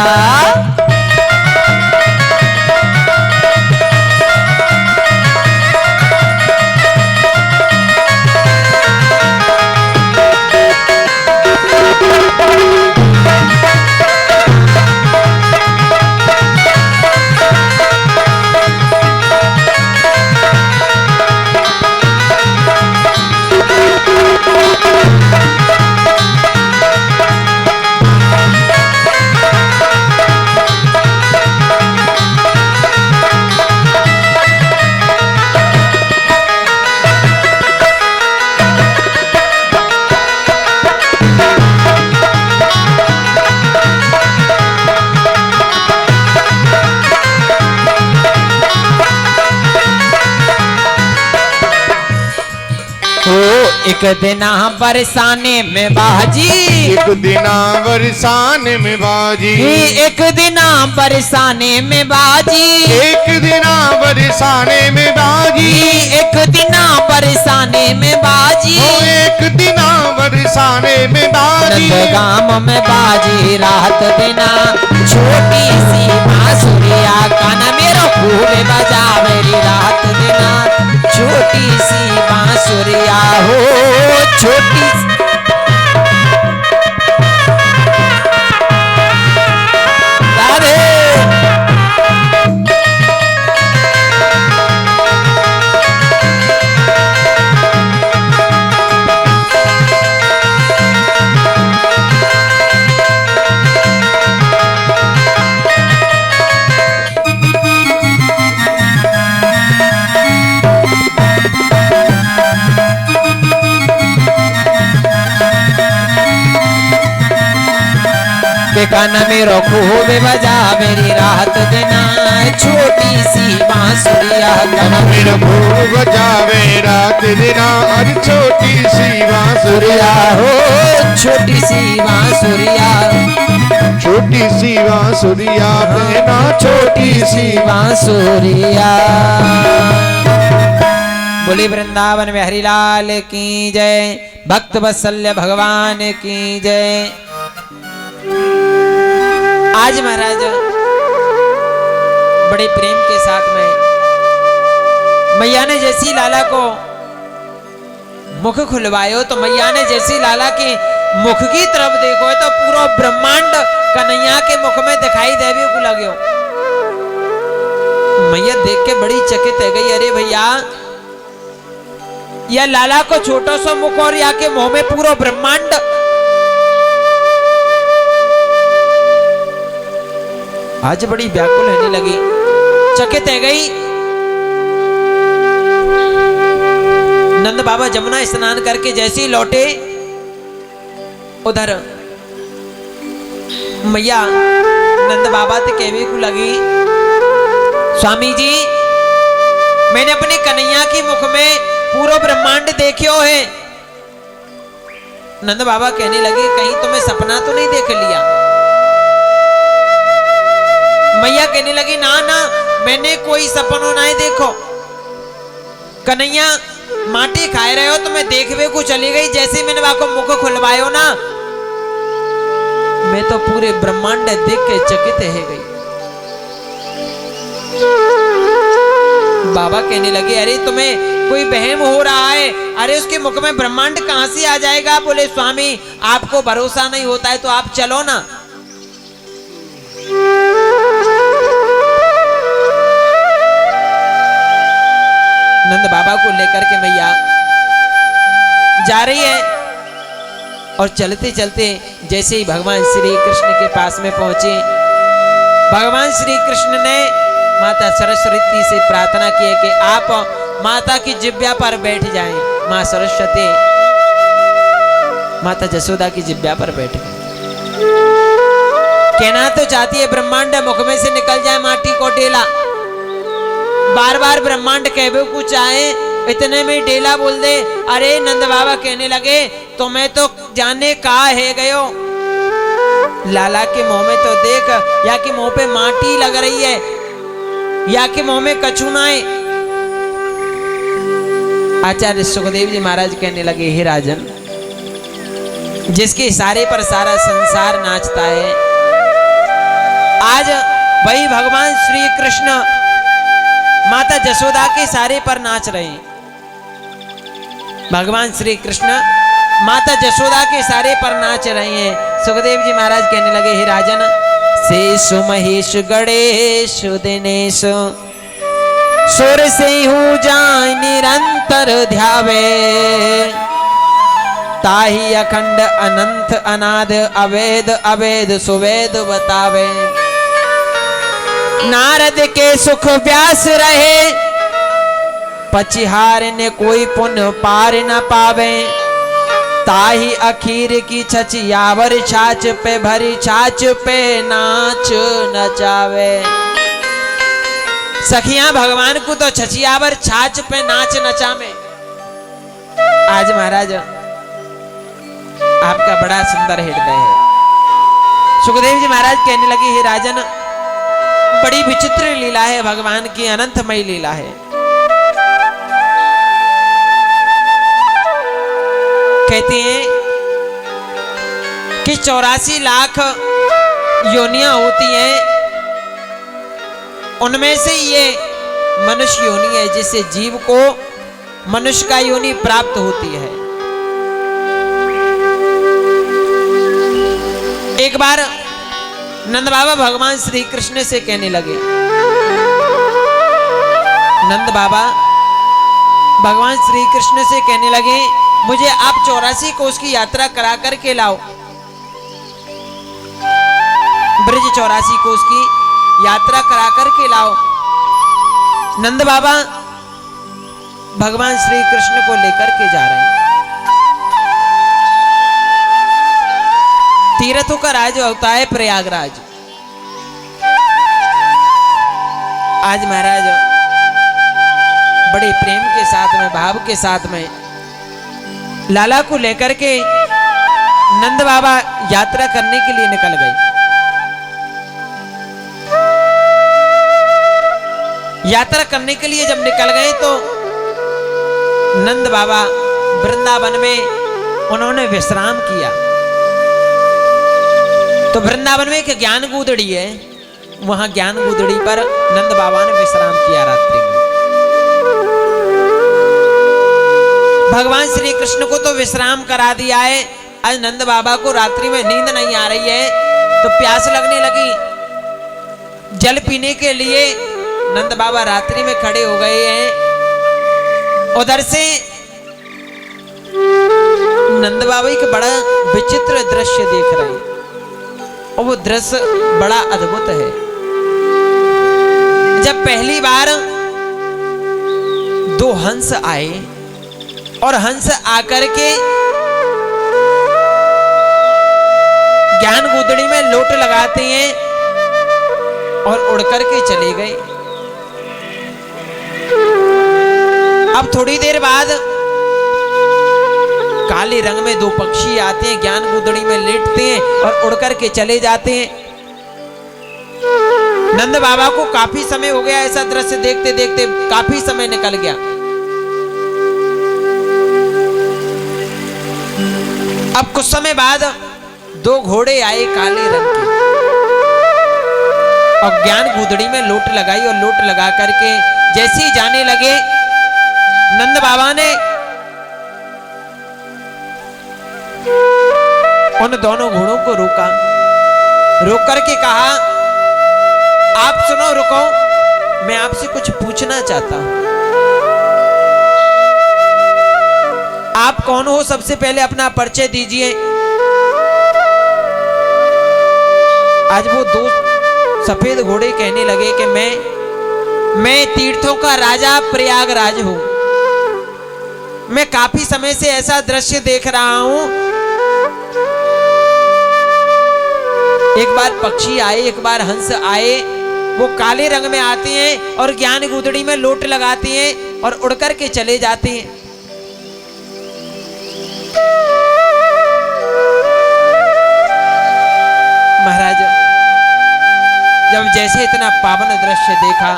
एक दिना बरसाने में बाजी, एक दिना बरसाने में बाजी, एक दिना बरसाने में बाजी, एक दिना बरसाने में बाजी, एक दिना बरसाने में बाजी, एक दिना बरसाने में बाजी। नंदगाम में बाजी रात देना, छोटी सी बांसुरिया काना मेरो खूब बजावे रात देना, छोटी सी बांसुरिया हो छोटी काना मेरो खूब बजा मेरी रात देना, छोटी सी बांसुरिया काना मेरा खूब बजावे रात दिना, और छोटी सी बांसुरिया हो छोटी सी बांसुरिया, छोटी सी बांसुरिया बहना, छोटी सी बांसुरिया। बोले वृंदावन में हरिलाल की जय, भक्त वत्सल्य भगवान की जय। आज महाराज बड़े प्रेम के साथ में मैया ने जैसी लाला को मुख खुलवायो, तो मैया ने जैसी लाला की मुख की तरफ देखो तो पूरा ब्रह्मांड कन्हैया के मुख में दिखाई देवे को लगे। मैया देख के बड़ी चकित है गई, अरे भैया या लाला को छोटा सा मुख और या के मुंह में पूरा ब्रह्मांड। आज बड़ी व्याकुल होने लगी, चकित है गई। नंद बाबा जमुना स्नान करके जैसे ही लौटे, उधर मैया नंद बाबा ते कहवे को लगी, स्वामी जी मैंने अपने कन्हैया की मुख में पूरा ब्रह्मांड देखियो है। नंद बाबा कहने लगे, कहीं तुम्हें सपना तो नहीं देख लिया? मैया कहने लगी, ना ना मैंने कोई सपनों नहीं देखो, कन्हैया माटी खाए रहे हो तो मैं देखवे को चली गई, जैसे मैंने बाको मुख खुलवायो ना, मैं तो पूरे ब्रह्मांड देख के चकित है गई। बाबा कहने लगे, अरे तुम्हें कोई वहम हो रहा है, अरे उसके मुख में ब्रह्मांड कहां से आ जाएगा? बोले स्वामी आपको भरोसा नहीं होता है तो आप चलो ना। नंद बाबा को लेकर के मैया जा रही है, और चलते चलते जैसे ही भगवान श्री कृष्ण के पास में पहुंचे, भगवान श्री कृष्ण ने माता सरस्वती से प्रार्थना की है कि आप माता की जिब्या पर बैठ जाएं। मां सरस्वती माता जसोदा की जिब्या पर बैठ गई। कहना तो चाहती है ब्रह्मांड मुख में से निकल जाए माटी को डेला। बार बार ब्रह्मांड कहवे को चाहे, इतने में डेला बोल दे, अरे नंद बाबा कहने लगे तुम्हें तो जाने का है गयो, लाला के मुंह में तो देख, या कि मुंह पे माटी लग रही है या कि मुंह में कछुनाए। आचार्य सुखदेव जी महाराज कहने लगे, हे राजन, जिसके इशारे पर सारा संसार नाचता है, आज वही भगवान श्री कृष्ण माता जसोदा के इशारे पर नाच रहे हैं। भगवान श्री कृष्ण माता जसोदा के इशारे पर नाच रहे हैं। सुखदेव जी महाराज कहने लगे, हे राजन, शेषु महेश गणेश दिनेश सुर से हूँ जाय निरंतर ध्यावे, ताही अखंड अनंत अनाद अवेद अवेद सुवेद बतावे। नारद के सुख व्यास रहे, पचिहार ने कोई पुण्य पार न पावे, ताही अखीर की छचियावर छाछ पे भरी छाछ पे नाच नचावे। सखियां भगवान को तो छचियावर छाछ पे नाच नचावे। आज महाराज आपका बड़ा सुंदर हृदय है। सुखदेव जी महाराज कहने लगे, हे राजन, बड़ी विचित्र लीला है भगवान की, अनंतमय लीला है। कहते हैं कि 84 लाख योनियां होती हैं, उनमें से ये मनुष्य योनि है जिससे जीव को मनुष्य का योनि प्राप्त होती है। एक बार नंद बाबा भगवान श्री कृष्ण से कहने लगे, नंद बाबा भगवान श्री कृष्ण से कहने लगे, मुझे आप 84 कोस की यात्रा करा करके लाओ। ब्रज 84 कोस की यात्रा करा करके लाओ। नंद बाबा भगवान श्री कृष्ण को लेकर के जा रहे हैं। तीर्थों का राज होता है प्रयागराज। आज महाराज बड़े प्रेम के साथ में, भाव के साथ में लाला को लेकर के नंद बाबा यात्रा करने के लिए निकल गए। यात्रा करने के लिए जब निकल गए तो नंद बाबा वृंदावन में उन्होंने विश्राम किया। तो वृंदावन में एक ज्ञान गूदड़ी है, वहां ज्ञान गूदड़ी पर नंद बाबा ने विश्राम किया रात्रि में। भगवान श्री कृष्ण को तो विश्राम करा दिया है, आज नंद बाबा को रात्रि में नींद नहीं आ रही है, तो प्यास लगने लगी। जल पीने के लिए नंद बाबा रात्रि में खड़े हो गए हैं। उधर से नंद बाबा एक बड़ा विचित्र दृश्य देख रहे हैं, और वो दृश्य बड़ा अद्भुत है। जब पहली बार 2 हंस आए और हंस आकर के ज्ञान गुदड़ी में लोट लगाते हैं और उड़ करके चले गए। अब थोड़ी देर बाद काले रंग में 2 पक्षी आते हैं, ज्ञान गुदड़ी में लेटते हैं और उड़ करके चले जाते हैं। नंद बाबा को काफी समय हो गया, ऐसा दृश्य देखते देखते काफी समय निकल गया। अब कुछ समय बाद 2 घोड़े आए काले रंग के और ज्ञान गुदड़ी में लोट लगाई, और लोट लगा करके जैसे ही जाने लगे, नंद बाबा ने उन दोनों घोड़ों को रोका। रोक करके कहा, आप सुनो, रुको, मैं आपसे कुछ पूछना चाहता हूं। आप कौन हो? सबसे पहले अपना परिचय दीजिए। आज वो 2 सफेद घोड़े कहने लगे कि मैं मैं तीर्थों का राजा प्रयागराज हूं। मैं काफी समय से ऐसा दृश्य देख रहा हूं, एक बार पक्षी आए, एक बार हंस आए, वो काले रंग में आते हैं और ज्ञान गुदड़ी में लोट लगाते हैं और उड़ करके चले जाते हैं। महाराज जब जैसे इतना पावन दृश्य देखा,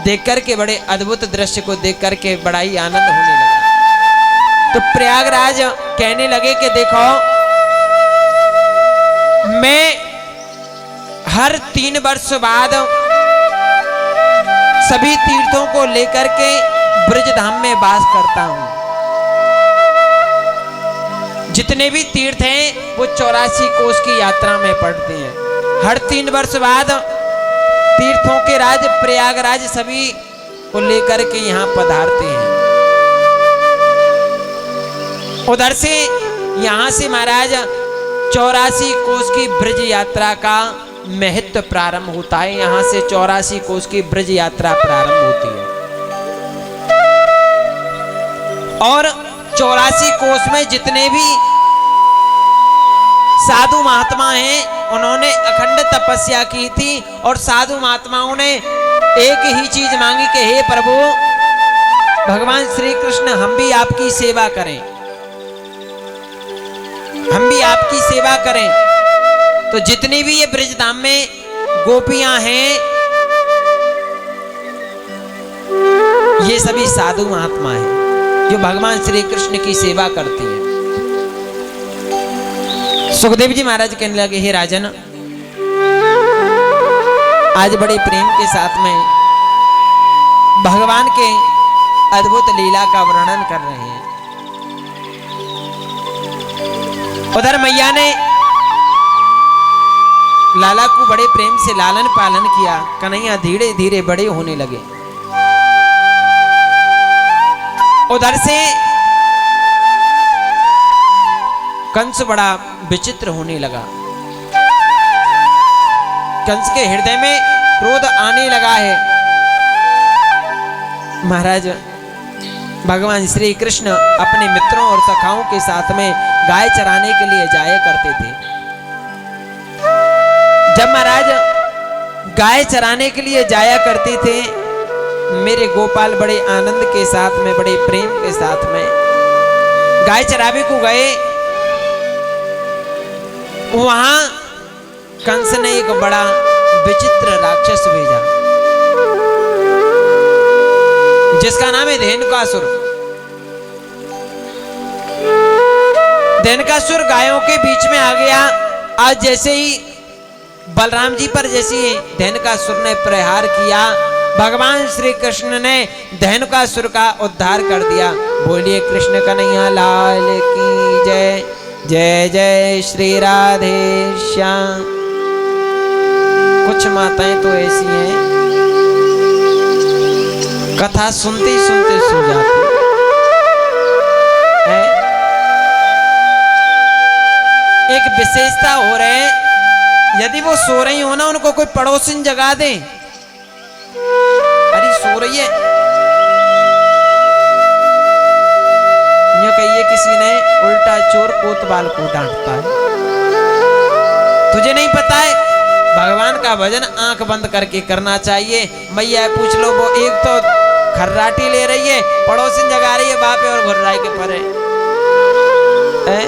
देख करके बड़े अद्भुत दृश्य को देख करके बड़ा ही आनंद होने लगा। तो प्रयागराज कहने लगे कि देखो, मैं हर 3 वर्ष बाद सभी तीर्थों को लेकर के ब्रजधाम में वास करता हूं। जितने भी तीर्थ हैं वो 84 कोस की यात्रा में पड़ते हैं। हर 3 वर्ष बाद तीर्थों के राज प्रयागराज सभी को लेकर के यहाँ पधारते हैं। उधर से यहाँ से महाराज 84 कोस की ब्रज यात्रा का महत्व प्रारंभ होता है। यहाँ से 84 कोस की ब्रज यात्रा प्रारंभ होती है और 84 कोस में जितने भी साधु महात्मा हैं उन्होंने अखंड तपस्या की थी और साधु महात्माओं ने एक ही चीज मांगी कि हे प्रभु भगवान श्री कृष्ण, हम भी आपकी सेवा करें, हम भी आपकी सेवा करें। तो जितने भी ये ब्रजधाम में गोपियां हैं ये सभी साधु महात्मा हैं जो भगवान श्री कृष्ण की सेवा करती हैं। सुखदेव जी महाराज कहने लगे, हे राजन, आज बड़े प्रेम के साथ में भगवान के अद्भुत लीला का वर्णन कर रहे हैं। उधर मैया ने लाला को बड़े प्रेम से लालन पालन किया। कन्हैया धीरे धीरे बड़े होने लगे। उधर से कंस बड़ा विचित्र होने लगा। कंस के हृदय में क्रोध आने लगा है। महाराज भगवान श्री कृष्ण अपने मित्रों और सखाओं के साथ में गाय चराने के लिए जाया करते थे। जब महाराज गाय चराने के लिए जाया करते थे, मेरे गोपाल बड़े आनंद के साथ में, बड़े प्रेम के साथ में गाय चरावे को गए। वहां कंस ने एक बड़ा विचित्र राक्षस भेजा जिसका नाम है धेनुकासुर। धेनुकासुर गायों के बीच में आ गया। आज जैसे ही बलराम जी पर जैसे धेनुकासुर ने प्रहार किया, भगवान श्री कृष्ण ने धेनुकासुर का उद्धार कर दिया। बोलिए कृष्ण कन्हैया लाल की जय। जय जय श्री राधे श्याम। कुछ माताएं तो ऐसी हैं कथा सुनते सुनते सो जाती है। एक विशेषता हो रहे, यदि वो सो रही हो ना, उनको कोई पड़ोसिन जगा दे, अरे सो रही है, यूं कहिए किसी ने उल्टा चोर कोतवाल को डांटता है। तुझे नहीं पता है भगवान का भजन आंख बंद करके करना चाहिए। मैया पूछ लो, वो एक तो खर्राटी ले रही है, पड़ोसिन जगा रही है, बापे और घुर्राई के परे है।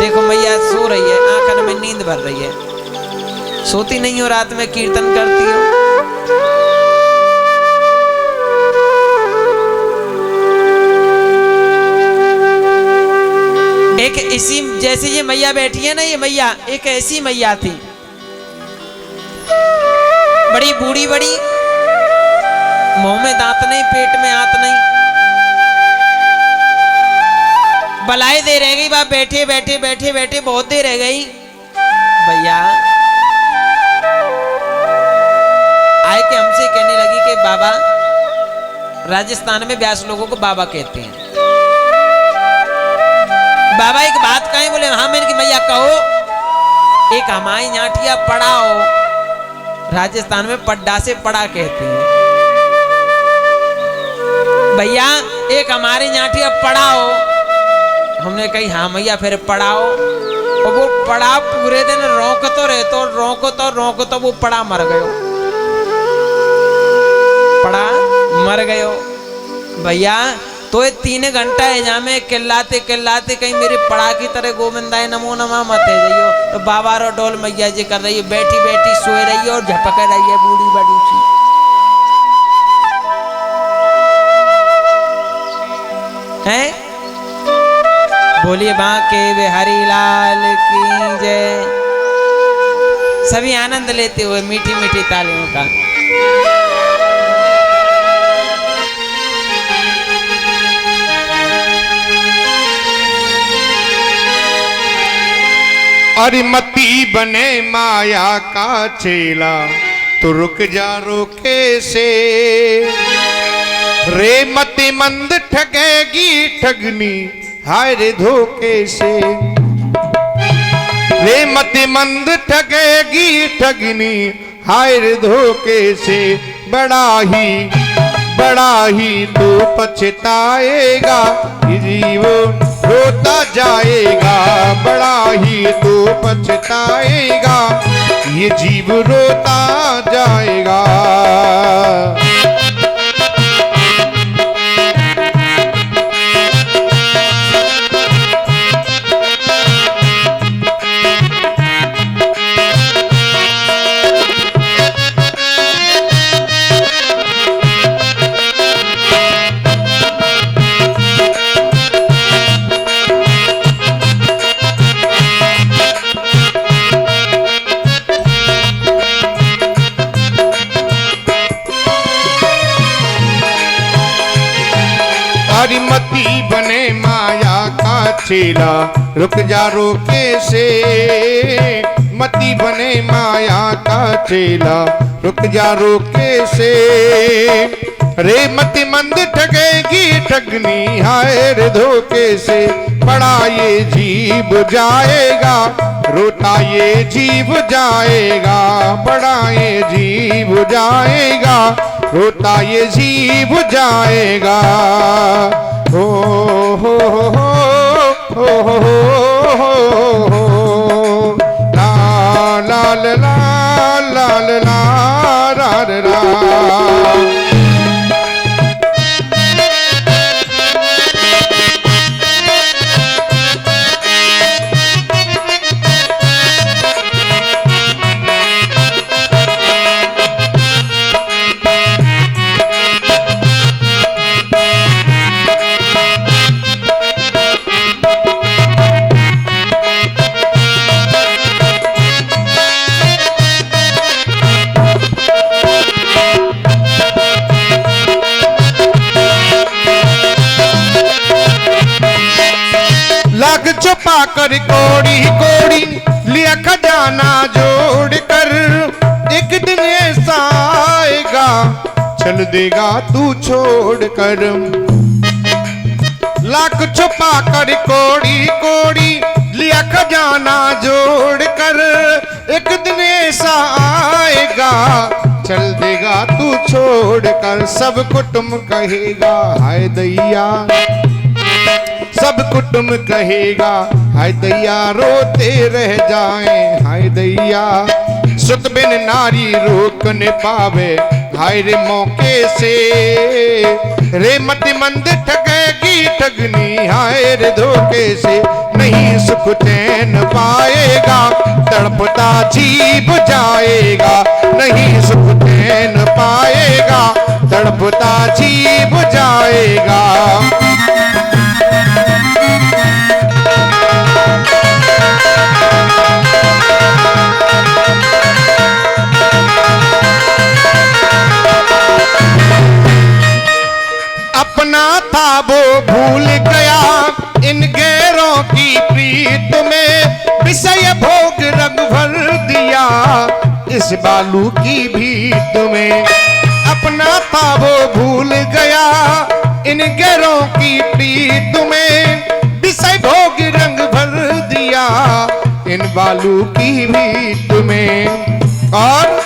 देखो मैया सो रही है, आंखन में नींद भर रही है। सोती नहीं हो, रात में कीर्तन करती हो। एक इसी जैसे ये मैया बैठी है ना, ये मैया एक ऐसी मैया थी, बड़ी बूढ़ी, बड़ी, मुंह में दांत नहीं, पेट में हाथ नहीं, बलाई दे रह गई। बाप बैठे बैठे बैठे बैठे बहुत देर रह गई। भैया आए के हमसे कहने लगी कि बाबा, राजस्थान में व्यास लोगों को बाबा कहते हैं, बाबा एक बात कहें। बोले हाँ। मैंने कि मैया कहो। एक हमारी नाटिया पढ़ाओ, राजस्थान में पड्डा से पड़ा कहते हैं। भैया एक हमारी जाठी अब पढ़ाओ। हमने कही हाँ भैया फिर पढ़ाओ। और वो पड़ा पूरे दिन रोकतो रहतो रोकतो वो पड़ा मर गयो। पड़ा मर गयो भैया। तो ये 3 घंटा है में किल्लाते कहीं मेरे पड़ा की तरह गोविंदाय नमो नमः मत है जाइयो। तो बाबा रो डोल मैया जी कर रही है, बैठी बैठी सोए रही है और झपक रही है बूढ़ी बड़ी सी। हैं बोलिए बांके बिहारी लाल की जय। सभी आनंद लेते हुए मीठी मीठी तालियों का। अरे मती बने माया का चेला तो रुक जा रोके से। रे मति मंद ठगेगी ठगनी हाय रे धोखे से। रे मति मंद ठगेगी ठगनी हाय रे धोखे से। बड़ा ही तू पछताएगा ये जीवन रोता जाएगा। बड़ा ही तू पछताएगा ये जीव रोता जाएगा। मती बने माया का चेला रुक जा रोके से। मती बने माया का चेला रुक जा रोके से। रे मति मंद ठगेगी ठगनी हाय रे धोखे से। बड़ा ये जीव जाएगा रोता ये जीव जाएगा। बड़ा ये जीव जाएगा रोता ये जीव जाएगा। हो हो हो हो हो हो ला ला ला ला ला ला ला ला। छुपा कर कोड़ी कोड़ी लिया खजाना जोड़ कर। एक दिन ऐसा आएगा चल देगा तू छोड़ कर। लाख छुपा कर कोड़ी कोड़ी लिया खजाना जोड़ कर। एक दिन ऐसा आएगा चल देगा तू छोड़ कर। सब कुटुंब कहेगा हाय दैया। सब कुटुंब कहेगा हाय दैया रोते रह जाए हाय दैया। सुत बिन नारी रोक न पावे हाय रे मौके से। रे मति मंद ठगेगी ठगनी हाय रे धोखे से। नहीं सुख चैन पाएगा तड़पता जीव जाएगा। नहीं सुख चैन पाएगा तड़पता जीव जाएगा। अपना था वो भूल गया इन गैरों की प्रीत में। विषय भोग रंग भर दिया इस बालू की भीत में। अपना था वो भूल गया इन गैरों की प्रीत में। विषय भोग रंग भर दिया इन बालू की भीत में। और